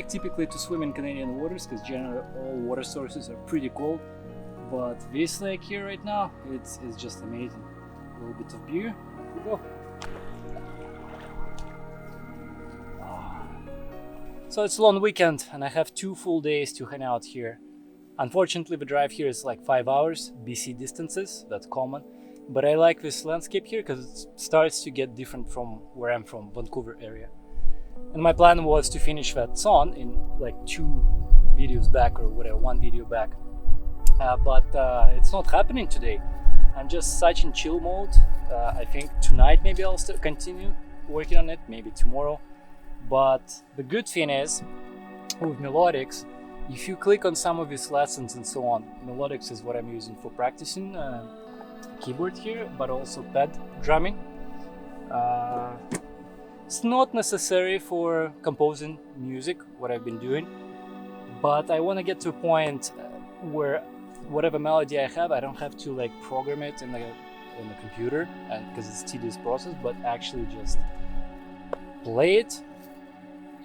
like typically to swim in Canadian waters because generally all water sources are pretty cold. But this lake here right now, it's just amazing. A little bit of beer, here we go. So it's a long weekend and I have 2 full days to hang out here. Unfortunately, the drive here is like 5 hours, BC distances, that's common. But I like this landscape here because it starts to get different from where I'm from, Vancouver area. And my plan was to finish that song in like 2 videos back or whatever, 1 video back. But it's not happening today. I'm just such in chill mode. I think tonight maybe I'll still continue working on it, maybe tomorrow. But the good thing is, with melodics, if you click on some of these lessons and so on, melodics is what I'm using for practicing keyboard here, but also pad drumming. It's not necessary for composing music, what I've been doing, but I want to get to a point where whatever melody I have, I don't have to like program it in the computer, because it's a tedious process, but actually just play it.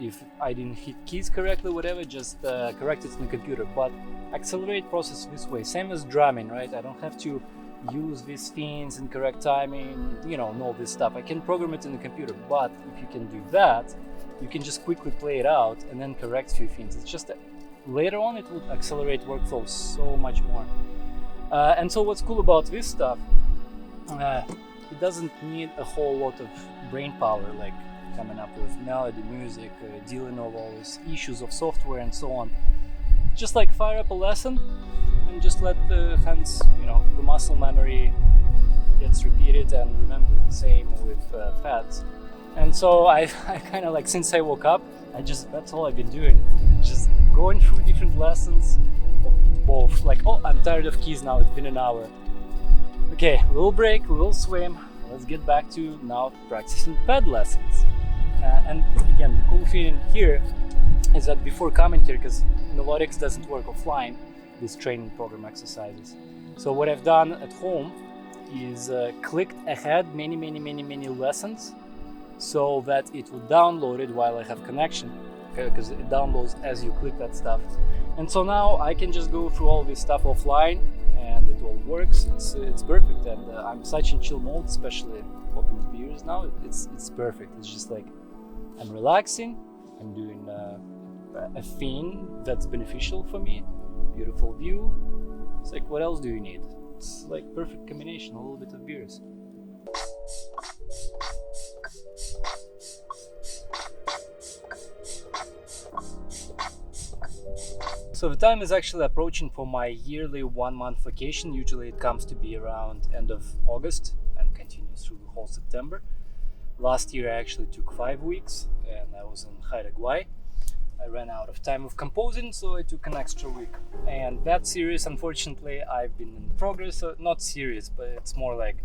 If I didn't hit keys correctly, whatever, just correct it in the computer. But accelerate process this way, same as drumming, right? I don't have to use these themes in correct timing, you know, and all this stuff. I can program it in the computer, but if you can do that, you can just quickly play it out and then correct a few things. It's just that later on it will accelerate workflow so much more. And so what's cool about this stuff, it doesn't need a whole lot of brain power, like coming up with melody, music, dealing with all these issues of software and so on. Just like fire up a lesson and just let the hands, you know, the muscle memory gets repeated and remember. The same with pads. And so I kind of like, since I woke up, that's all I've been doing. Just going through different lessons of both, like, oh, I'm tired of keys now, it's been an hour. Okay, a little break, a little swim. Let's get back to now practicing pad lessons. And again, the cool thing here is that before coming here, because melodics doesn't work offline, these training program exercises. So what I've done at home is clicked ahead many lessons so that it will download it while I have connection, because it downloads as you click that stuff. And so now I can just go through all this stuff offline and it all works. It's perfect, and I'm such in chill mode, especially opening beers now. It's perfect. It's just like I'm relaxing, I'm doing a thing that's beneficial for me, beautiful view. It's like, what else do you need? It's like perfect combination, a little bit of beers. So the time is actually approaching for my yearly 1-month vacation. Usually it comes to be around end of August and continues through the whole September. Last year I actually took 5 weeks and I was in Haida Gwaii. I ran out of time of composing, so I took an extra week. And that series, unfortunately, I've been in progress. So not series, but it's more like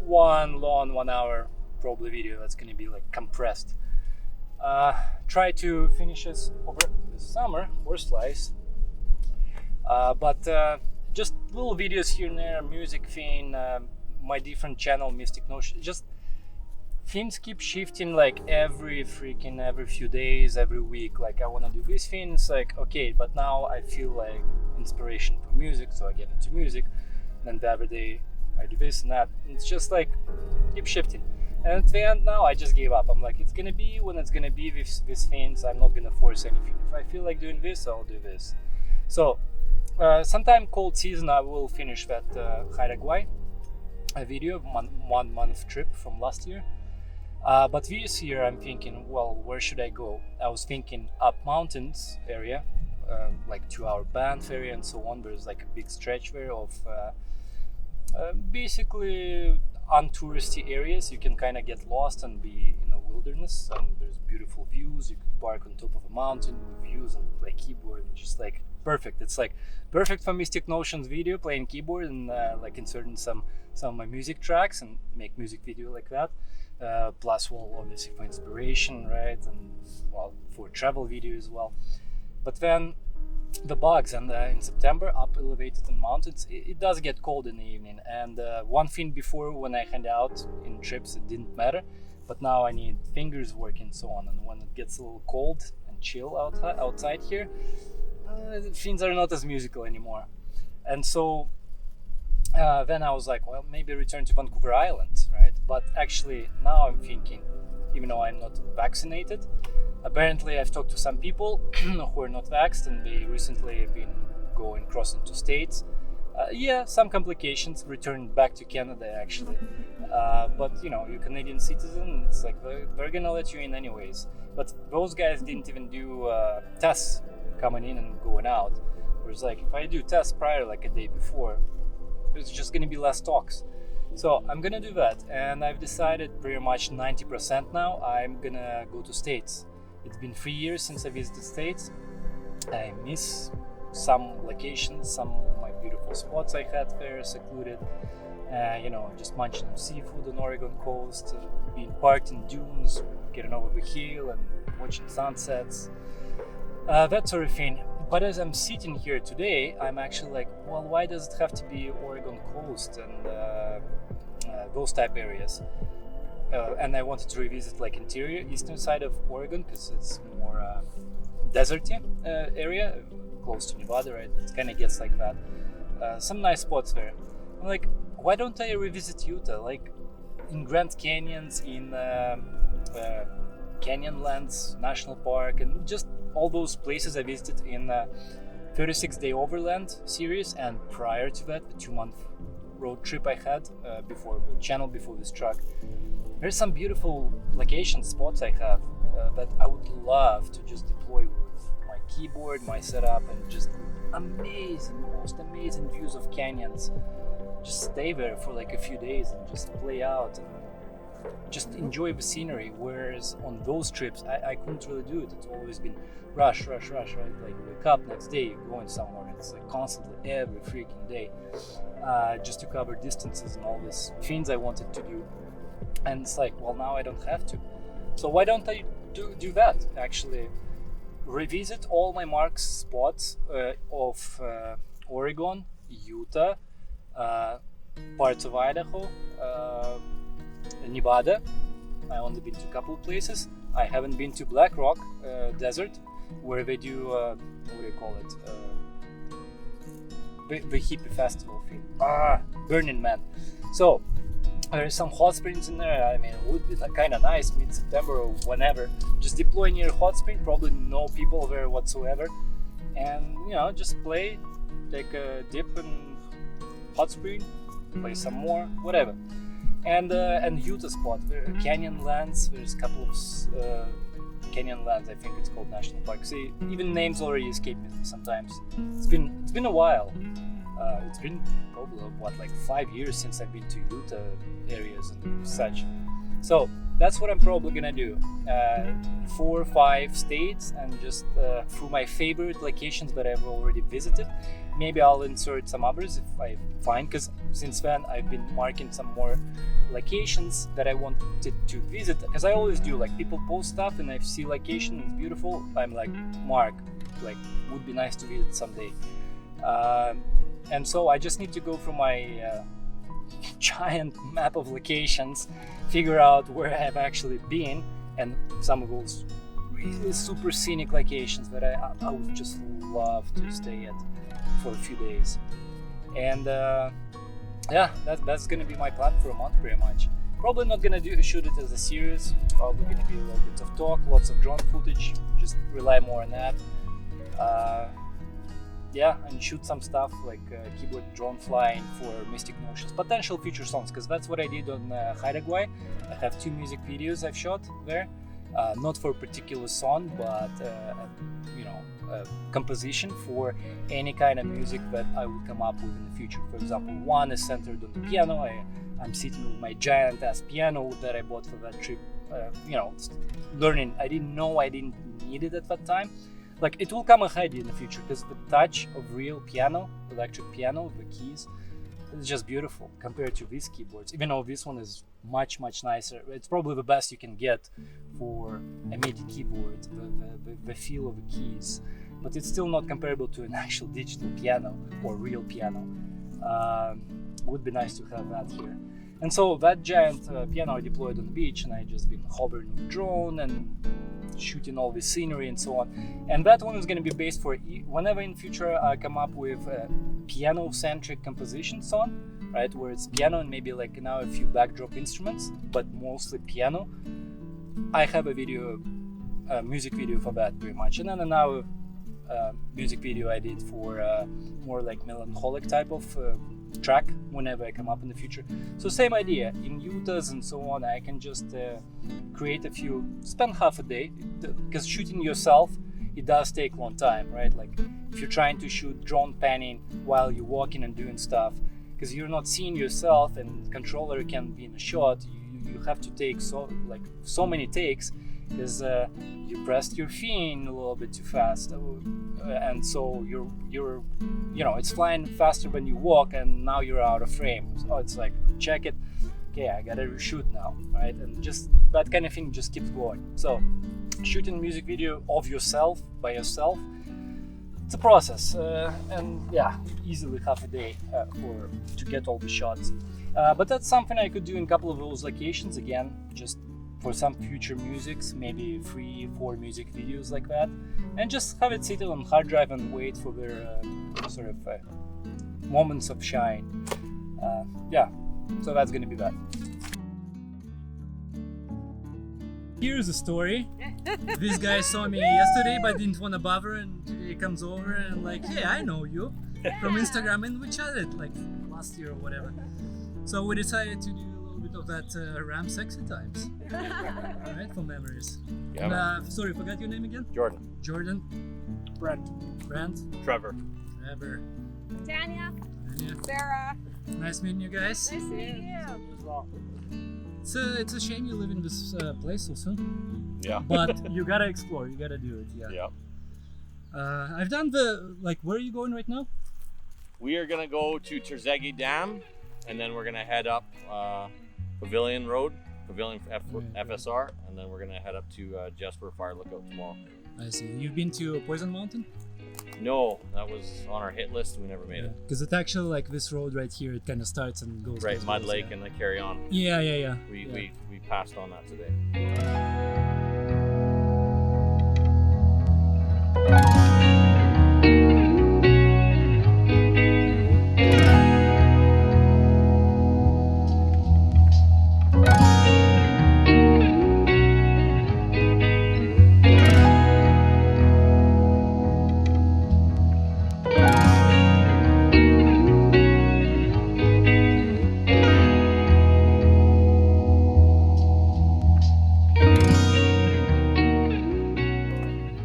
one long 1 hour probably video that's going to be like compressed. Try to finish this over the summer, worst lies. But just little videos here and there, music theme, my different channel, Mystic Notion, just things keep shifting like every few days, every week. Like I want to do these things, like okay, but now I feel like inspiration for music, so I get into music. Then the other day I do this and that. It's just like keep shifting. And at the end now I just gave up. I'm like, it's gonna be when it's gonna be with these things. I'm not gonna force anything. If I feel like doing this, I'll do this. So sometime cold season I will finish that Haida Gwaii video, 1 month trip from last year. But this year I'm thinking, well, where should I go? I was thinking up mountains area, like 2-hour Banff area and so on. There's like a big stretch there of basically untouristy areas. You can kind of get lost and be in a wilderness, and there's beautiful views. You could park on top of a mountain with views and play keyboard, and just like perfect. It's like perfect for Mystic Notions video, playing keyboard and like inserting some of my music tracks and make music video like that. Plus, well, obviously for inspiration, right, and well, for travel video as well. But then the bugs, and in September, up elevated in mountains, it does get cold in the evening. And one thing before, when I hand out in trips, it didn't matter, but now I need fingers working and so on. And when it gets a little cold, and and chill outside here, things are not as musical anymore. And so then I was like, well, maybe return to Vancouver Island, right? But actually now I'm thinking, even though I'm not vaccinated, apparently I've talked to some people who are not vaxxed, and they recently have been crossing to states. Some complications, returning back to Canada actually. But you're Canadian citizen, it's like they're gonna let you in anyways. But those guys didn't even do tests coming in and going out. Whereas like if I do tests prior, like a day before, there's just gonna be less talks. So I'm gonna do that, and I've decided pretty much 90% now I'm gonna go to States. It's been 3 years since I visited States. I miss some locations, some of my beautiful spots I had there, secluded. Just munching on seafood on Oregon coast, being parked in dunes, getting over the hill and watching sunsets, that sort of thing. But as I'm sitting here today, I'm actually like, well, why does it have to be Oregon coast and those type areas? And I wanted to revisit like interior, eastern side of Oregon, because it's more deserty area, close to Nevada, right? It kind of gets like that. Some nice spots there. I'm like, why don't I revisit Utah? Like in Grand Canyons, in Canyonlands National Park, and just all those places I visited in 36-day Overland series, and prior to that, the 2-month road trip I had before the channel, before this truck. There's some beautiful location spots I have that I would love to just deploy with my keyboard, my setup, and just most amazing views of canyons. Just stay there for like a few days and just play out and just enjoy the scenery. Whereas on those trips, I couldn't really do it. It's always been rush, right? Like wake up next day, you're going somewhere. It's like constantly every freaking day, just to cover distances and all these things I wanted to do. And it's like, well, now I don't have to. So why don't I do that? Actually, revisit all my marked spots of Oregon, Utah, parts of Idaho, Nevada. I only been to a couple of places. I haven't been to Black Rock Desert, where they do what do you call it? The hippie festival thing. Burning Man. So there is some hot springs in there. I mean, it would be kind of nice mid-September or whenever. Just deploy near a hot spring. Probably no people there whatsoever, and just play, take a dip in hot spring, play some more, whatever. And Utah spot, Canyonlands. There's a couple of Canyonlands. I think it's called National Park. See, even names already escape me sometimes. It's been a while. It's been probably like 5 years since I've been to Utah areas and such. So that's what I'm probably gonna do. 4 or 5 states, and just through my favorite locations that I've already visited. Maybe I'll insert some others if I find, because since then I've been marking some more locations that I wanted to visit. Because I always do, like, people post stuff and I see location, it's beautiful. I'm like, mark, like, would be nice to visit someday. And so I just need to go through my giant map of locations, figure out where I have actually been, and some of those really super scenic locations that I would just love to stay at for a few days. And that's gonna be my plan for a month pretty much. Probably not gonna shoot it as a series, probably gonna be a little bit of talk, lots of drone footage, just rely more on that. And shoot some stuff like keyboard drone flying for Mystic Notions, potential future songs, because that's what I did on Hideaway. I have 2 music videos I've shot there, not for a particular song, but composition for any kind of music that I would come up with in the future. For example, one is centered on the piano. I'm sitting with my giant ass piano that I bought for that trip, learning. I didn't know I didn't need it at that time. Like, it will come in handy in the future, because the touch of real piano, electric piano, the keys, is just beautiful compared to these keyboards. Even though this one is much nicer, it's probably the best you can get for a MIDI keyboard, the feel of the keys, but it's still not comparable to an actual digital piano or real piano. Would be nice to have that here. And so that giant piano I deployed on the beach, and I just been hovering with drone and shooting all the scenery and so on. And that one is going to be based for whenever in future I come up with piano-centric composition song, right, where it's piano and maybe like now a few backdrop instruments, but mostly piano. I have a video, music video for that pretty much, and then another music video I did for more like melancholic type of track whenever I come up in the future. So same idea, in Utahs and so on, I can just create a few, spend half a day, because shooting yourself, it does take a long time, right? Like if you're trying to shoot drone panning while you're walking and doing stuff, because you're not seeing yourself and the controller can be in a shot, you have to take so many takes, because you pressed your fin a little bit too fast, and so you're it's flying faster when you walk, and now you're out of frame. So it's like, check it, okay, I gotta reshoot now, right? And just that kind of thing just keeps going. So shooting music video of yourself by yourself, it's a process, and yeah, easily half a day to get all the shots. But that's something I could do in a couple of those locations again, just for some future musics, maybe 3-4 music videos like that, and just have it sit on hard drive and wait for their sort of moments of shine. Yeah, so that's gonna be that. Here's a story. This guy saw me yesterday but didn't want to bother, and today he comes over and like, hey, I know you from Instagram, and we chatted like last year or whatever. So we decided to do a little bit of that Ram Sexy Times, right, for memories. Yeah. And, sorry, forgot your name again? Jordan. Brent. Trevor. Tanya. Sarah. Nice meeting you guys. Nice meeting you. It's a shame you live in this place so soon. Yeah. But you gotta explore, you gotta do it, yeah. I've done where are you going right now? We are gonna go to Terzeghe Dam, and then we're gonna head up Pavilion Road, FSR, and then we're gonna head up to Jesper Fire Lookout tomorrow. I see. You've been to Poison Mountain? No, that was on our hit list. We never made it. Because it's actually like this road right here. It kind of starts and goes. Right, Mud Lake and then carry on. Yeah. We passed on that today.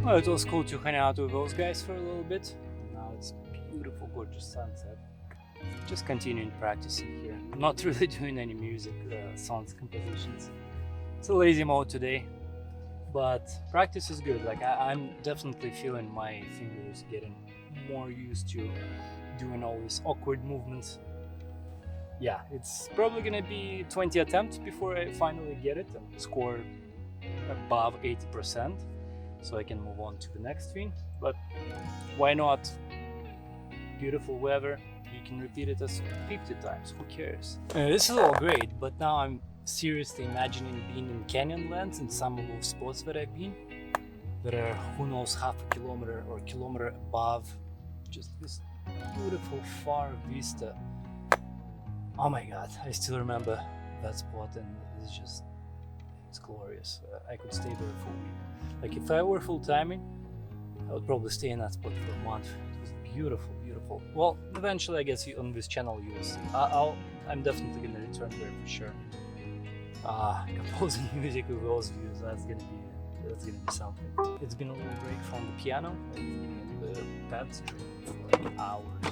Well, it was cool to hang out with those guys for a little bit. Now it's beautiful, gorgeous sunset. Just continuing practicing here. I'm not really doing any music, songs, compositions. It's a lazy mode today, but practice is good. Like I'm definitely feeling my fingers getting more used to doing all these awkward movements. Yeah, it's probably gonna be 20 attempts before I finally get it and score above 80%. So I can move on to the next thing, but why not? Beautiful weather, you can repeat it as 50 times, who cares? This is all great, but now I'm seriously imagining being in Canyonlands in some of those spots that I've been, that are, who knows, half a kilometer or a kilometer above, just this beautiful far vista. Oh my god, I still remember that spot, and it's glorious. I could stay there for a week. Like if I were full timing, I would probably stay in that spot for a month. It was beautiful, beautiful. Well, eventually, I guess on this channel you will see. I'm definitely gonna return there for sure. Composing music with those views, that's gonna be something. It's been a little break from the piano and the tapestry for like hours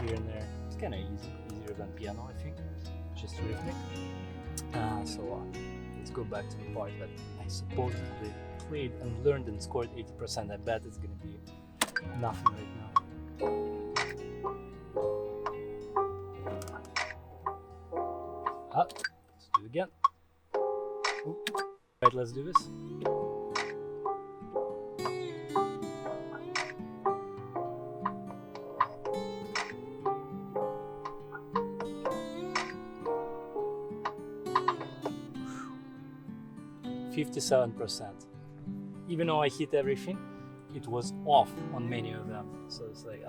here and there. It's kind of easier than piano, I think. Just rhythmic. Let's go back to the part that I supposedly played and learned and scored 80%. I bet it's gonna be nothing right now. Let's do it again. Oop. Right, let's do this. 57%. Even though I hit everything, it was off on many of them. So it's like,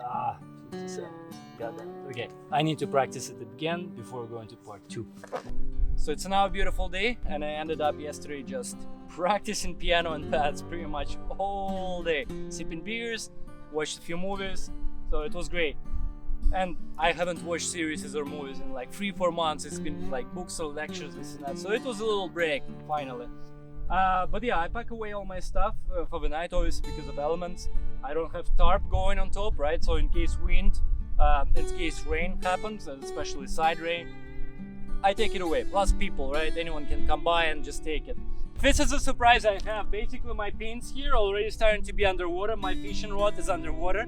57, got that. Okay, I need to practice it again before going to part 2. So it's now a beautiful day, and I ended up yesterday just practicing piano and pads pretty much all day, sipping beers, watched a few movies, so it was great. And I haven't watched series or movies in like 3-4 months. It's been like books or lectures, this and that, so it was a little break finally. But yeah, I pack away all my stuff for the night, obviously because of elements. I don't have tarp going on top, right? So in case wind, in case rain happens, and especially side rain, I take it away. Plus people, right? Anyone can come by and just take it. This is a surprise I have. Basically my pins here already starting to be underwater. My fishing rod is underwater.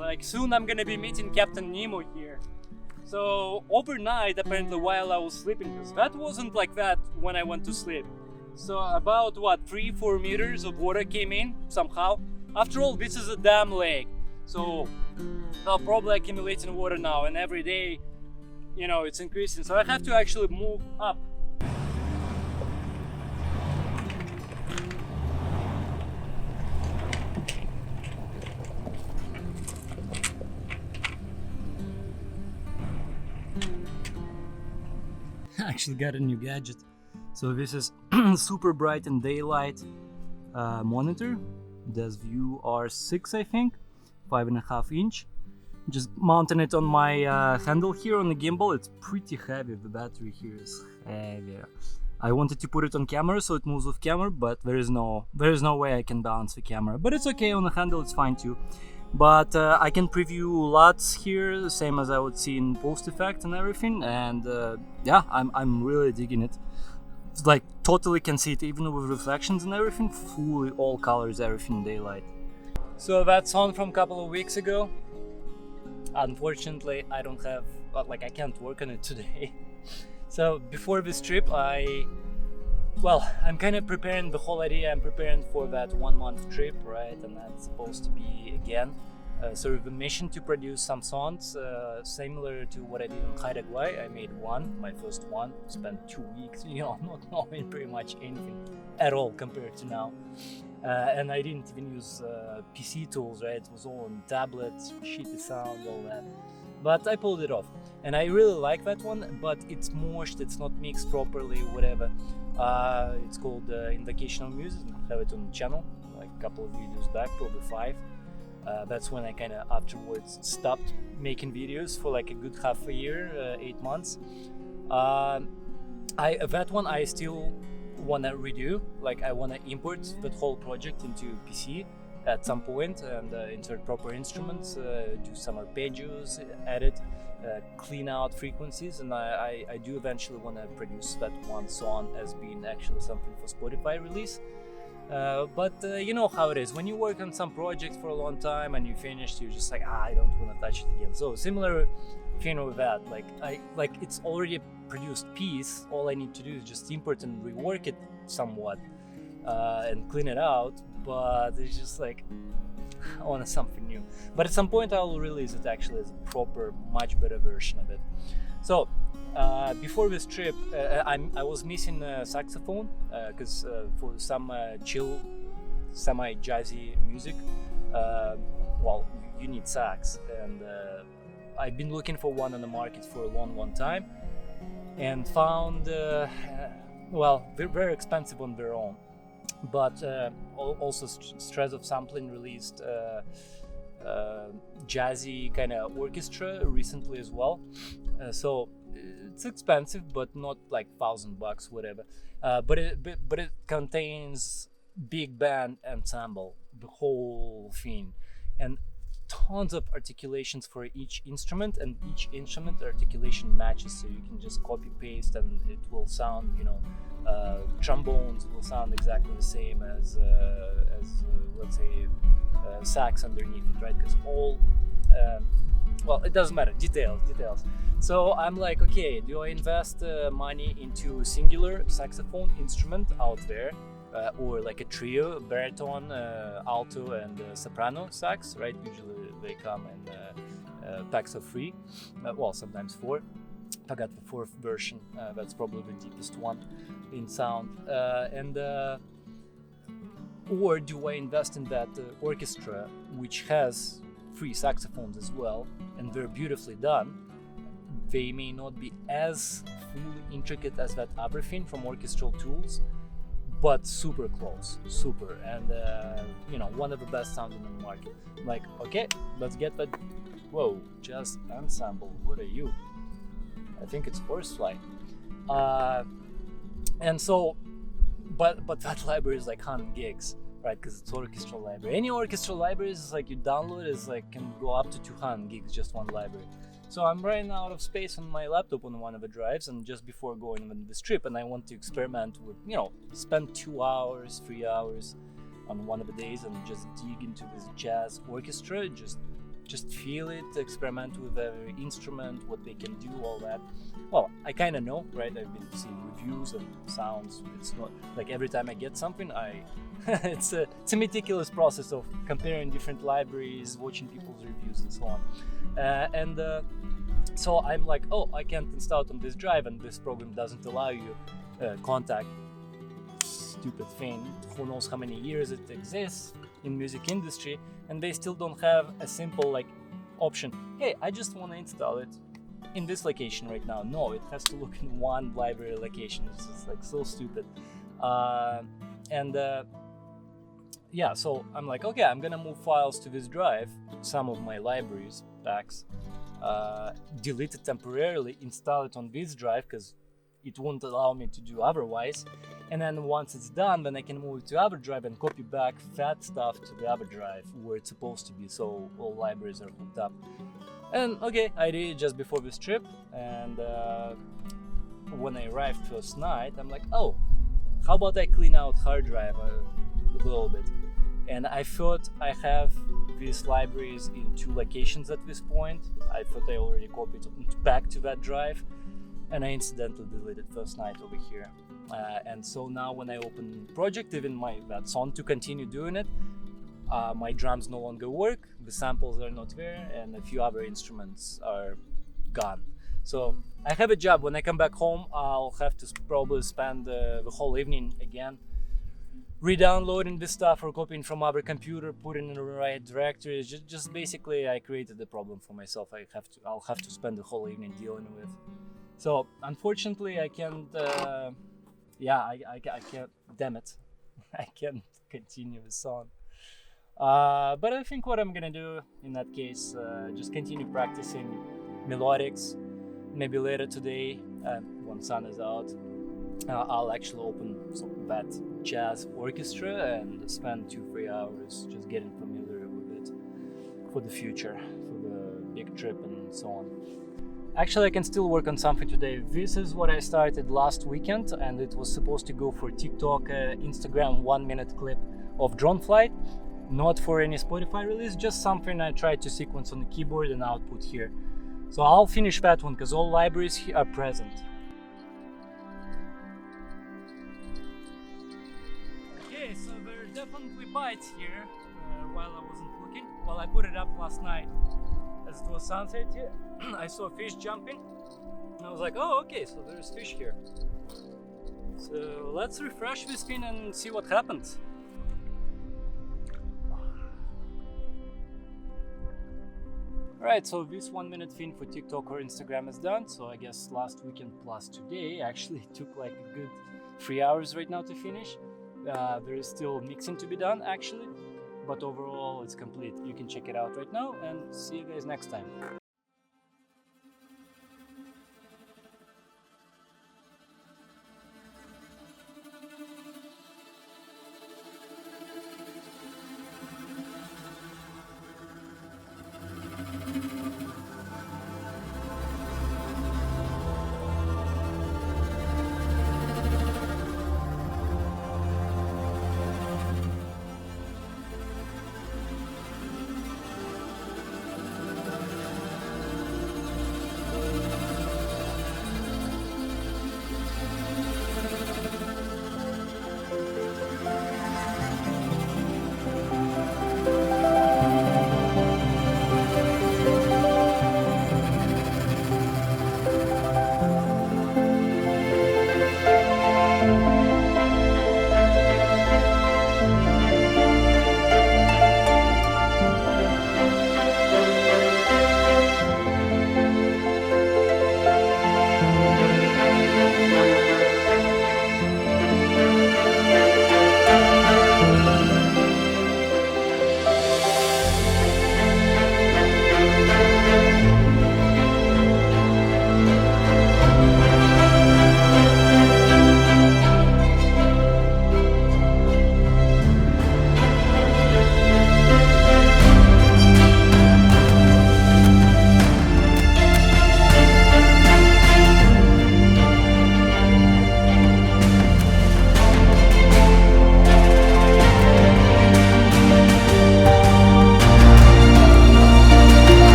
Like soon I'm gonna be meeting Captain Nemo here. So overnight, apparently while I was sleeping, because that wasn't like that when I went to sleep. So about what, 3-4 meters of water came in somehow. After all, this is a dam lake. So they're probably accumulating water now, and every day, you know, it's increasing. So I have to actually move up. I actually got a new gadget. So this is super bright in daylight monitor. Does view R6, I think, 5.5 inch. Just mounting it on my handle here on the gimbal. It's pretty heavy. The battery here is heavy. I wanted to put it on camera so it moves with camera, but there is no way I can balance the camera. But it's okay on the handle. It's fine too. But I can preview LUTs here, the same as I would see in post effect and everything. And yeah, I'm really digging it. It's like totally can see it even with reflections and everything. Fully all colors, everything in daylight. So that's on from a couple of weeks ago. Unfortunately, I don't have, like, I can't work on it today. So before this trip, I'm kind of preparing the whole idea. I'm preparing for that 1-month trip, right? And that's supposed to be again sort of a mission to produce some songs similar to what I did in Haida. I made one, my first one, spent 2 weeks, you know, not knowing pretty much anything at all compared to now. And I didn't even use PC tools, right? It was all on tablets, shitty sound, all that. But I pulled it off. And I really like that one, but it's moshed, it's not mixed properly, whatever. It's called Invocational Music. I have it on the channel, like a couple of videos back, probably 5. That's when I kind of afterwards stopped making videos for like a good half a year, 8 months. That one I still wanna redo. Like I wanna import that whole project into PC at some point and insert proper instruments, do some arpeggios, edit, clean out frequencies, and I do eventually want to produce that one song as being actually something for Spotify release. But you know how it is, when you work on some project for a long time and you finish, you're just like, I don't want to touch it again. So similar thing with that, like it's already a produced piece. All I need to do is just import and rework it somewhat and clean it out. But it's just like, I want something new. But at some point I will release it actually as a proper, much better version of it. So before this trip, I was missing a saxophone because for some chill, semi-jazzy music, you need sax. And I've been looking for one on the market for a long time, and found, they're very expensive on their own. But also Stress of Sampling released jazzy kind of orchestra recently as well. So it's expensive, but not like $1,000, whatever. But it contains big band ensemble, the whole thing, and tons of articulations for each instrument, and each instrument articulation matches, so you can just copy paste and it will sound, you know, trombones will sound exactly the same as let's say sax underneath it, right? Because all it doesn't matter, details. So I'm like, okay, do I invest money into a singular saxophone instrument out there, or like a trio, baritone, alto, and soprano sax, right? Usually they come in packs of 3, sometimes 4. I got the 4th version. That's probably the deepest one in sound. Or do I invest in that orchestra, which has 3 saxophones as well, and they're beautifully done. They may not be as fully intricate as that other thing from Orchestral Tools, but super close, super, and one of the best sounds in the market. Like, okay, let's get that. Whoa, just ensemble. What are you? I think it's Horsefly. And so, but that library is like 100 gigs, right? Because it's orchestral library. Any orchestral libraries is like you download is like can go up to 200 gigs, just one library. So I'm running out of space on my laptop on one of the drives, and just before going on this trip, and I want to experiment with, spend 2 hours, 3 hours on one of the days and just dig into this jazz orchestra, just feel it, experiment with every instrument, what they can do, all that. Well, I kind of know, right? I've been seeing reviews and sounds. It's not like every time I get something, it's a meticulous process of comparing different libraries, watching people's reviews and so on. So I'm like, oh, I can't install it on this drive, and this program doesn't allow you contact. Stupid thing. Who knows how many years it exists in music industry, and they still don't have a simple option. Hey, I just want to install it in this location right now. No, it has to look in one library location. It's just so stupid. So I'm like, okay, I'm gonna move files to this drive, some of my libraries packs, delete it temporarily, install it on this drive because it won't allow me to do otherwise. And then once it's done, then I can move it to other drive and copy back that stuff to the other drive where it's supposed to be, so all libraries are hooked up. And okay, I did it just before this trip, and when I arrived first night, I'm like, oh, how about I clean out hard drive a little bit? And I thought I have these libraries in 2 locations at this point. I thought I already copied back to that drive, and I incidentally deleted first night over here. And so now when I open project, even that's on to continue doing it, my drums no longer work, the samples are not there, and a few other instruments are gone. So I have a job. When I come back home, I'll have to probably spend the whole evening again re-downloading this stuff or copying from other computer, putting in the right directory. Just basically I created the problem for myself. I'll have to spend the whole evening dealing with. So unfortunately I can't I can't, damn it, I can't continue the song. But I think what I'm gonna do in that case, just continue practicing melodics. Maybe later today, when sun is out, I'll actually open that jazz orchestra and spend 2-3 hours just getting familiar with it for the future, for the big trip and so on. Actually, I can still work on something today. This is what I started last weekend, and it was supposed to go for TikTok, Instagram 1-minute clip of drone flight, not for any Spotify release, just something I tried to sequence on the keyboard and output here. So I'll finish that one because all libraries here are present. Okay, so there are definitely bites here while I wasn't looking. Well, I put it up last night as it was sunset here. I saw fish jumping and I was like, oh, okay, so there's fish here. So let's refresh this thing and see what happens. Alright, so this 1-minute thing for TikTok or Instagram is done. So I guess last weekend plus today actually took like a good 3 hours right now to finish. There is still mixing to be done actually, but overall it's complete. You can check it out right now and see you guys next time.